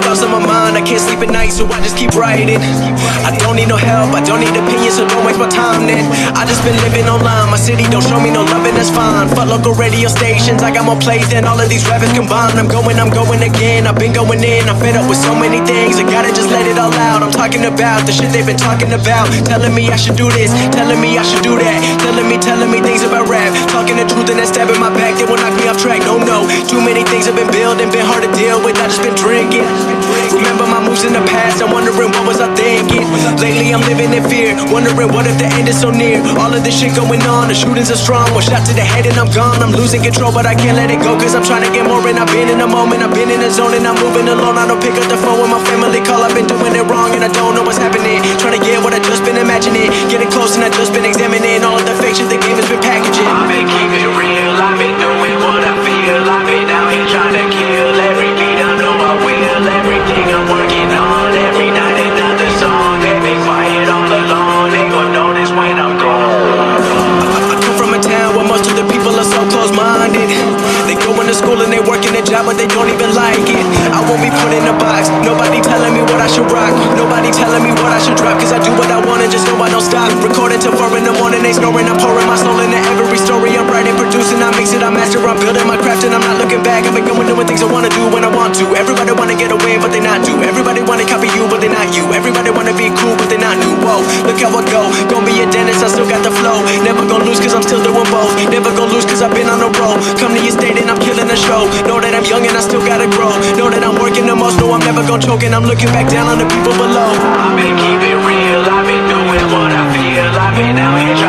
thoughts on my mind, I can't sleep at night, so I just keep writing. I don't need no help, I don't need opinions, so don't waste my time then. I just been living online, my city don't show me no loving, that's fine. Fuck local radio stations, I got more plays than all of these rappers combined. I'm going again, I've been going in, I'm fed up with so many things, I gotta just let it all out. I'm talking about the shit they've been talking about, telling me I should do this, telling me I should do that, telling me things about rap, talking the truth and that stab in my back, they will knock me off track. No, too many things have been building, been hard to deal with, I just been drinking. Remember my moves in the past, I'm wondering what was I thinking. Lately I'm living in fear, wondering what if the end is so near. All of this shit going on, the shootings are strong, one shot to the head and I'm gone. I'm losing control but I can't let it go, cause I'm trying to get more. And I've been in the moment, I've been in the zone, and I'm moving alone. I don't pick up the phone when my family call, I've been doing it wrong and I don't know what's happening. Trying to get what I just been imagining, getting close and I just been examining all of the fake shit the game has been packaging. I've been keeping it real, I've been doing what I feel, I've been out here trying to kill every beat, I know I will, everything I'm working on, every night another song, they've been quiet all along, they gon' notice when I'm gone. I come from a town where most of the people are so close-minded. They go into school and they working a job but they don't even like it. I won't be put in a box, nobody telling me what I should rock, nobody telling me what I should drop, cause I do what I want and just know I don't stop. Recording till 4 in the morning, they snoring, I'm pouring my soul into every story. I'm writing, producing, I mix it, I master, I'm building my craft and I'm not looking back. I've been going doing things I wanna do when I want to. Everybody wanna get away but they not do. Everybody wanna copy you but they not you. Everybody wanna be cool but they not new. Whoa, look how I go, gon' be a dentist, I still got the flow. Never gon' lose cause I'm still doing both. Never gon' lose cause I've been on the road. Come to your state and I'm killing the show. Know that I'm young and I still gotta grow. Know that I'm working the most, know I'm never gon' choke, and I'm looking back down on the people below. I've been keeping it real, I've been doing what I feel, I've been out here trying